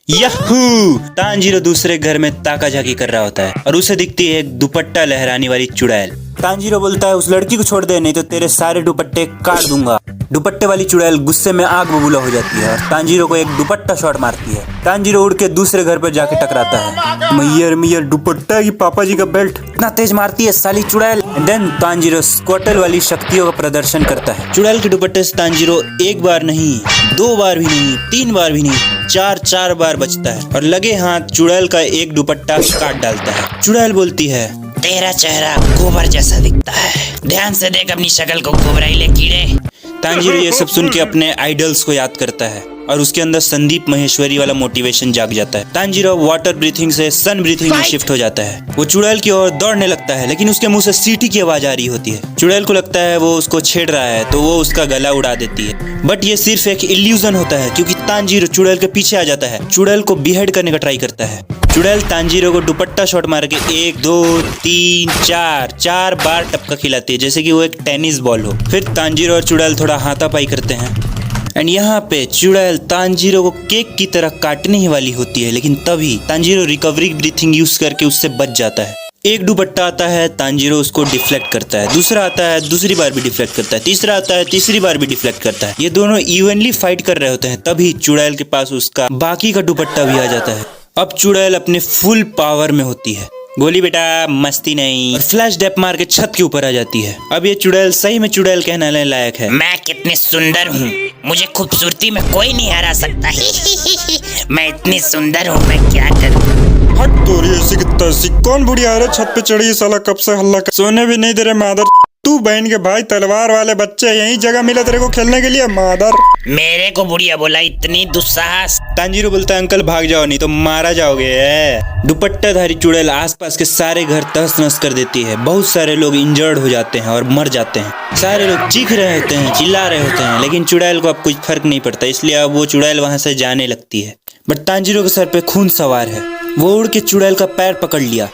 Yahoo! Tanjiro दूसरे घर में ताका झाकी कर रहा होता है और उसे दिखती है एक दुपट्टा लहराने वाली चुड़ैल। तांजीरो बोलता है उस लड़की को छोड़ दे, नहीं तो तेरे सारे दुपट्टे काट दूंगा। दुपट्टे वाली चुड़ैल गुस्से में आग बबूला हो जाती है और तांजीरो को एक दुपट्टा शॉट मारती है। तांजीरो उड़ के दूसरे घर पर जाके टकराता है। मैयर दुपट्टा की पापा जी का बेल्ट, इतना तेज मारती है साली चुड़ैल। देन तांजीरो स्क्वाटल वाली शक्तियों का प्रदर्शन करता है। चुड़ैल के दुपट्टे से तांजीरो एक बार नहीं, दो बार भी नहीं, तीन बार भी नहीं, चार बार बचता है और लगे हाथ चुड़ैल का एक दुपट्टा काट डालता है। चुड़ैल बोलती है, तेरा चेहरा गोबर जैसा दिखता है, ध्यान से देख अपनी शक्ल को, गोबराइले कीड़े। तांजीरो ये सब सुन के अपने आइडल्स को याद करता है और उसके अंदर संदीप महेश्वरी वाला मोटिवेशन जाग जाता है। तांजीरो वाटर ब्रीथिंग से सन ब्रीथिंग में शिफ्ट हो जाता है। वो चुड़ैल की ओर दौड़ने लगता है, लेकिन उसके मुंह से सीटी की आवाज आ रही होती है। चुड़ैल को लगता है वो उसको छेड़ रहा है, तो वो उसका गला उड़ा देती है। बट ये सिर्फ एक इल्यूजन होता है, क्योंकि तांजीरो चुड़ैल के पीछे आ जाता है। चुड़ैल को बिहेड करने का ट्राई करता है। चुड़ैल तांजीरो को दुपट्टा शॉट मार के 1 2 3 4 बार टपका खिलाती है, जैसे कि वो एक टेनिस बॉल हो। फिर तांजीरो और चुड़ैल थोड़ा हाथापाई करते हैं एंड यहाँ पे चुड़ैल तांजीरो को केक की तरह काटने ही वाली होती है, लेकिन तभी तांजीरो रिकवरी ब्रीथिंग यूज करके उससे बच जाता है। एक दुपट्टा आता है, तांजीरो उसको डिफ्लेक्ट करता है। दूसरा आता है, दूसरी बार भी डिफ्लेक्ट करता है। तीसरा आता है, तीसरी बार भी डिफ्लेक्ट करता है। ये दोनों इवनली फाइट कर रहे होते हैं, तभी चुड़ैल के पास उसका बाकी का दुपट्टा भी आ जाता है। अब चुड़ैल अपने फुल पावर में होती है। गोली बेटा, मस्ती नहीं, और फ्लैश डैप मार के छत के ऊपर आ जाती है। अब ये चुड़ैल सही में चुड़ैल कहने लायक है। मैं कितनी सुंदर हूँ, मुझे खूबसूरती में कोई नहीं हरा सकता। मैं इतनी सुंदर हूँ, मैं क्या करूँ। हट तोरी ऐसी की तैसी, कौन बुढ़िया है रे छत पे चढ़ी साला, कब से हल्ला कर, सोने भी नहीं दे रहे मादर। तू बहन के भाई तलवार वाले बच्चे, यही जगह मिला तेरे को खेलने के लिए मादर। मेरे को बुढ़िया बोला, इतनी दुस्साहस। तांजीरो बोलता है अंकल भाग जाओ, नहीं तो मारा जाओगे। दुपट्टाधारी चुड़ैल आसपास के सारे घर तहस नहस कर देती है। बहुत सारे लोग इंजर्ड हो जाते हैं और मर जाते हैं। सारे लोग चीख रहे होते हैं, चिल्ला रहे होते हैं, लेकिन चुड़ैल को अब कुछ फर्क नहीं पड़ता, इसलिए अब वो चुड़ैल वहां से जाने लगती है। बट तांजीरो के सर पे खून सवार है। वो उड़ के चुड़ैल का पैर पकड़ लिया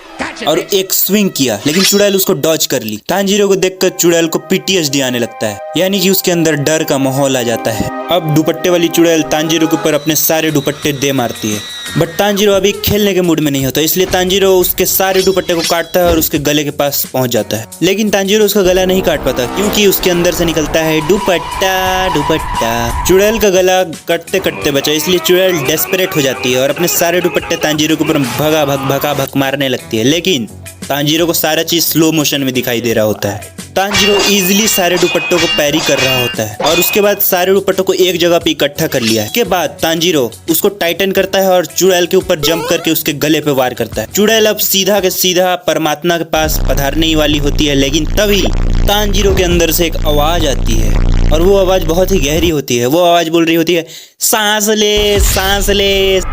और एक स्विंग किया, लेकिन चुड़ैल उसको डॉज कर ली। तांजीरो को देखकर चुड़ैल को PTSD आने लगता है, यानी कि उसके अंदर डर का माहौल आ जाता है। अब दुपट्टे वाली चुड़ैल तांजीरो के ऊपर अपने सारे दुपट्टे दे मारती है। बट तांजीरो अभी खेलने के मूड में नहीं होता, इसलिए तांजीरो उसके सारे दुपट्टे को काटता है और उसके गले के पास पहुंच जाता है। लेकिन तांजीरो उसका गला नहीं काट पाता, क्योंकि उसके अंदर से निकलता है दुपट्टा। चुड़ैल का गला कटते कटते बचा, इसलिए चुड़ैल डेस्परेट हो जाती है और अपने सारे दुपट्टे तांजीरो के ऊपर भगा भग मारने लगती है। लेकिन तांजीरो को सारा चीज स्लो मोशन में दिखाई दे रहा होता है। तांजीरो इजीली सारे दुपट्टों को पैरी कर रहा होता है और उसके बाद सारे दुपट्टों को एक जगह पे इकट्ठा कर लिया है। के बाद तांजीरो उसको टाइटन करता है और चुड़ैल के ऊपर जंप करके उसके गले पे वार करता है। चुड़ैल अब सीधा के सीधा परमात्मा के पास पधारने ही वाली होती है, लेकिन तभी तांजीरो के अंदर से एक आवाज आती है और वो आवाज बहुत ही गहरी होती है। वो आवाज बोल रही होती है, सांस ले।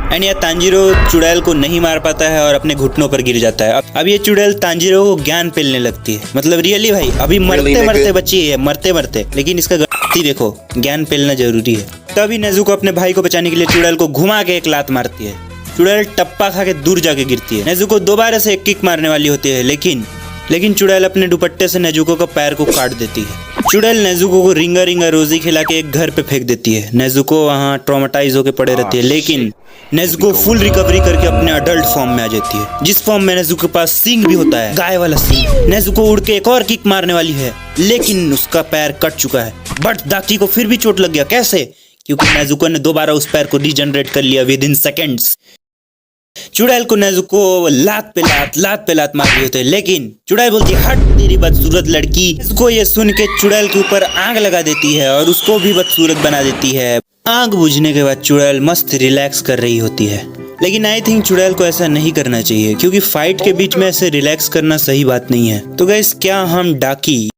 एंड ये तांजीरो चुड़ैल को नहीं मार पाता है और अपने घुटनों पर गिर जाता है। अब ये चुड़ैल तांजीरो को ज्ञान पेलने लगती है। मतलब रियली भाई, अभी मरते बची है, मरते, लेकिन इसका गलती देखो, ज्ञान पेलना जरूरी है। तभी नेज़ुको अपने भाई को बचाने के लिए चुड़ैल को घुमा के एक लात मारती है। चुड़ैल टप्पा खा के दूर जाके गिरती है। नेज़ुको दोबारा से एक किक मारने वाली होती है, लेकिन चुड़ैल अपने दुपट्टे से नेज़ुको का पैर को काट देती है। चुड़ैल नेज़ुको को रिंगा रोजी खिला के एक घर पे फेंक देती है। नेज़ुको वहाँ ट्रॉमेटाइज होके पड़े रहती है, लेकिन नेज़ुको फुल रिकवरी करके अपने अडल्ट फॉर्म में आ जाती है, जिस फॉर्म में नेज़ुको के पास सींग भी होता है, गाय वाला सींग। नेज़ुको उड़ के एक और किक मारने वाली है, लेकिन उसका पैर कट चुका है। बट दाकी को फिर भी चोट लग गया। कैसे? क्योंकि नेज़ुको ने दोबारा उस पैर को रीजनरेट कर लिया विद इन सेकेंड्स। चुड़ैल को नेज़ुको लात पे लात मार रही होते हैं, लेकिन चुड़ैल बोलती है, हट तेरी बदसूरत लड़की। इसको ये सुन के चुड़ैल के ऊपर आग लगा देती है और उसको भी बदसूरत बना देती है। आग बुझने के बाद चुड़ैल मस्त रिलैक्स कर रही होती है, लेकिन आई थिंक चुड़ैल को ऐसा नहीं करना चाहिए, क्योंकि फाइट के बीच में ऐसे रिलैक्स करना सही बात नहीं है। तो गाइस, क्या हम डाकी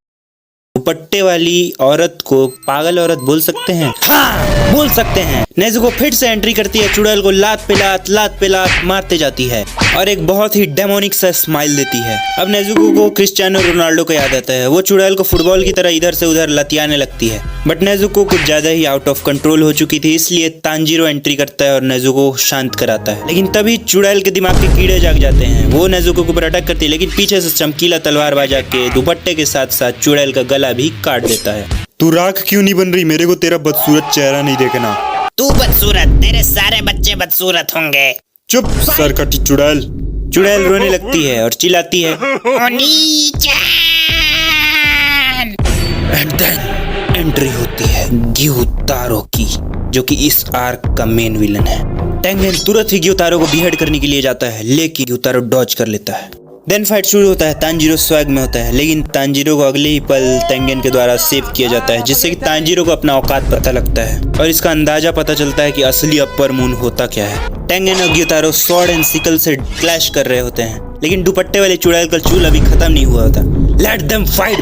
दुपट्टे वाली औरत को पागल औरत बोल सकते हैं? हाँ, बोल सकते हैं। नेज़ुको फिर से एंट्री करती है, चुड़ैल को लात पे लात मारते जाती है और एक बहुत ही डेमोनिक सा स्माइल देती है। अब नेज़ुको को क्रिस्टियानो रोनाल्डो का याद आता है। वो चुड़ैल को फुटबॉल की तरह इधर से उधर लतियाने लगती है, बट नेज़ुको कुछ ज्यादा ही आउट ऑफ कंट्रोल हो चुकी थी, इसलिए तांजीरो एंट्री करता है और नेज़ुको को शांत कराता है। लेकिन तभी चुड़ैल के दिमाग के कीड़े जाग जाते हैं। वो नेज़ुको के ऊपर अटैक करती है, लेकिन पीछे से चमकीला तलवार बाजा के दुपट्टे के साथ साथ चुड़ैल का गला भी काट देता है। तू राख क्यों नहीं बन रही? मेरे को तेरा बदसूरत चेहरा नहीं देखना। तू बदसूरत, तेरे सारे बच्चे बदसूरत होंगे। चुप सरकटी चुड़ैल। चुड़ैल रोने लगती है और चिल्लाती है, ओनी-चान। एंड देन एंट्री होती है ग्यूतारो की, जो कि इस आर्क का मेन विलन है। टेंगेन तुरंत ही ग्यूतारो को बिहेड करने के लिए जाता है, लेकिन ग्यूतारो डॉज कर लेता है। देन फाइट शुरू होता है। तांजीरो स्वैग में होता है, लेकिन तांजीरो को अगले ही पल टेंगेन के द्वारा सेव किया जाता है, जिससे कि तांजीरो को अपना औकात पता लगता है और इसका अंदाजा पता चलता है कि असली अपर मून होता क्या है। टेंगेन और ग्यूतारो स्वॉर्ड एंड सिकल से क्लैश कर रहे होते हैं, लेकिन दुपट्टे वाले चुड़ैल का चूल अभी खत्म नहीं हुआ होता। Let them fight.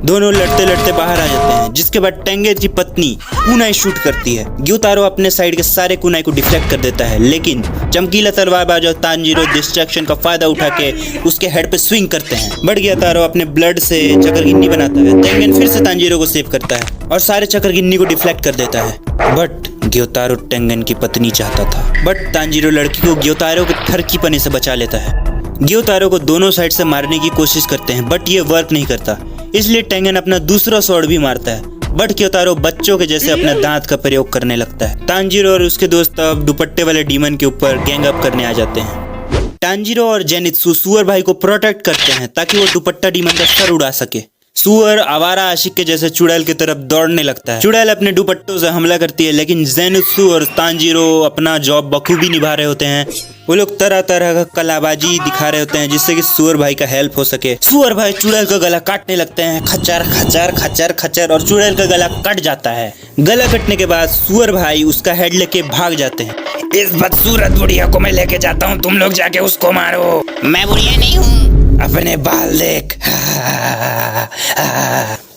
दोनों लड़ते लड़ते बाहर आ जाते हैं, जिसके बाद टेंगेन की पत्नी कुनाई शूट करती है। ग्यूतारो अपने साइड के सारे कुनाई को डिफ्लेक्ट कर देता है, लेकिन चमकीला तलवारबाज और तांजीरो डिस्ट्रैक्शन का फायदा उठा के उसके हेड पे स्विंग करते हैं। बट ग्यूतारो अपने ब्लड से चकरगिन्नी बनाता है। टेंगेन फिर से तांजीरो को सेव करता है और सारे चकरगिन्नी को डिफ्लेक्ट कर देता है। बट ग्यूतारो टेंगेन की पत्नी चाहता था, बट तांजीरो लड़की को ग्यूतारो के थरकीपने से बचा लेता है। ग्यूतारो को दोनों साइड से मारने की कोशिश करते हैं, बट ये वर्क नहीं करता, इसलिए टेंगेन अपना दूसरा स्वॉर्ड भी मारता है। बट ग्यूतारो बच्चों के जैसे अपने दांत का प्रयोग करने लगता है। तांजीरो और उसके दोस्त अब दुपट्टे वाले डीमन के ऊपर गैंग अप करने आ जाते हैं। तांजीरो और जेनित्सु सुअर भाई को प्रोटेक्ट करते हैं ताकि वो दुपट्टा डीमन का सर उड़ा सके। सुअर आवारा आशिक के जैसे चुड़ैल की तरफ दौड़ने लगता है। चुड़ैल अपने दुपट्टों से हमला करती है, लेकिन जेनित्सु और तांजीरो अपना जॉब बखूबी निभा रहे होते हैं। वो लोग तरह तरह का कलाबाजी दिखा रहे होते हैं, जिससे कि सुअर भाई का हेल्प हो सके। सुअर भाई चुड़ैल का गला काटने लगते हैं, खच्चर खच्चर खच्चर खच्चर, और चुड़ैल का गला कट जाता है। गला कटने के बाद सुअर भाई उसका हेड लेके भाग जाते हैं। इस बदसूरत बुढ़िया को मैं लेके जाता हूँ, तुम लोग जाके उसको मारो। मैं बुढ़िया नहीं हूँ, अपने बाल देख।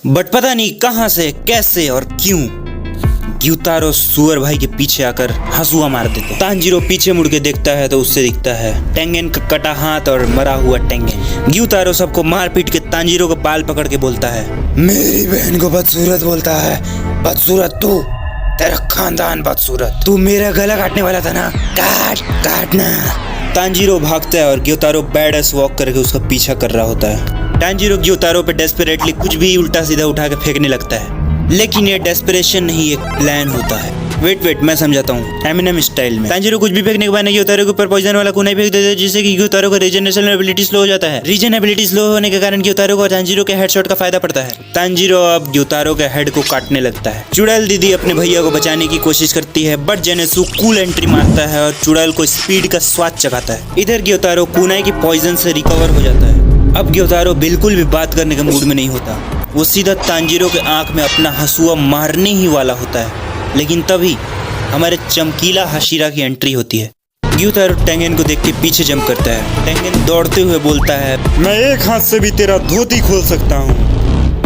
बट पता नहीं कहां से, कैसे और क्यों ग्यूतारो सुअर भाई के पीछे आकर हंसुआ मार देते हैं। तांजीरो पीछे मुड़ के देखता है तो उससे दिखता है टेंगेन का कटा हाथ और मरा हुआ टेंगेन। ग्यूतारो सबको मार पीट के तांजीरो का बाल पकड़ के बोलता है, मेरी बहन को बदसूरत बोलता है। बदसूरत तू, तेरा खानदान बदसूरत। तू मेरा गला काटने वाला था ना, काटना। तांजीरो भागता है और ग्यूतारो बैडएस वॉक करके उसका पीछा कर रहा होता है। तांजीरो ग्यूतारो पे डेस्परेटली कुछ भी उल्टा सीधा उठा के फेंकने लगता है, लेकिन ये डेस्परेशन नहीं, एक प्लान होता है। वेट मैं समझाता हूँ एमिनेम स्टाइल में। तांजीरो कुछ भी फेंकने के बाद ग्यूतारो के ऊपर पॉइजन वाला कुनाई फेंक देता है, जिससे कि ग्यूतारो का रीजनरेशन एबिलिटी स्लो हो जाता है। रीजन एबिलिटी स्लो होने के कारण ग्यूतारो को तांजीरो के हेडशॉट का फायदा पड़ता है। तांजीरो अब ग्यूतारो के हेड को काटने लगता है। चुड़ैल दीदी अपने भैया को बचाने की कोशिश करती है, बट जेनेत्सु कूल एंट्री मारता है और चुड़ैल को स्पीड का स्वाद चखाता है। इधर ग्यूतारो कुनाई की पॉइजन से रिकवर हो जाता है। अब ग्यूतारो बिल्कुल भी बात करने के मूड में नहीं होता, वो सीधा तांजीरो के आंख में अपना हंसुआ मारने ही वाला होता है, लेकिन तभी हमारे चमकीला हशीरा की एंट्री होती है। ग्यूतारो टेंगेन को देख के पीछे जंप करता है। टेंगेन दौड़ते हुए बोलता है, मैं एक हाथ से भी तेरा धोती खोल सकता हूँ।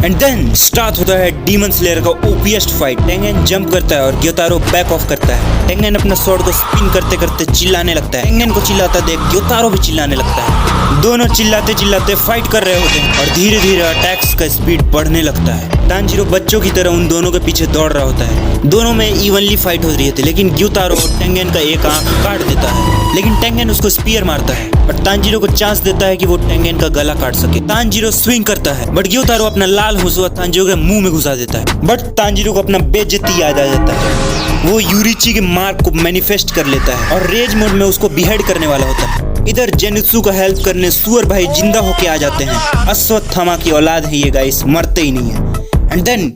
एंड देन स्टार्ट होता है डीमन स्लेयर का ओपीएस्ट फाइट। टेंगेन जंप करता है और ग्यूतारो बैक ऑफ करता है। टेंगेन अपना स्वॉर्ड को स्पिन करते करते चिल्लाने लगता है। टेंगेन को चिल्लाता देख ग्यूतारो भी चिल्लाने लगता है। दोनों चिल्लाते चिल्लाते फाइट कर रहे होते हैं और धीरे धीरे अटैक्स का स्पीड बढ़ने लगता है। तांजीरो बच्चों की तरह उन दोनों के पीछे दौड़ रहा होता है। दोनों में इवनली फाइट हो रही थी, लेकिन ग्यूतारो टेंगेन का एक आंख काट देता है, लेकिन टेंगेन उसको स्पीयर मारता है और तांजीरो को चांस देता है कि वो टेंगेन का गला काट सके। तांजीरो स्विंग करता है, बट ग्यूतारो अपना लाल हंसुआ तांजीरो के मुंह में घुसा देता है। बट तांजीरो को अपना बेइज्जती याद आ जाता है। वो यूरिची के मार्क को मैनिफेस्ट कर लेता है और रेज मोड में उसको बिहेड करने वाला होता है। इधर जेनित्सु का हेल्प करने सुअर भाई जिंदा होके आ जाते हैं। अश्वत्थामा की औलाद है ये गाइस, मरते ही नहीं है। एंड देन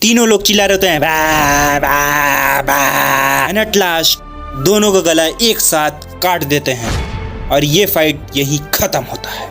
तीनों लोग चिल्ला रहे होते हैं, बा बा बा। एंड एट लास्ट दोनों का गला एक साथ काट देते हैं और ये फाइट यही खत्म होता है।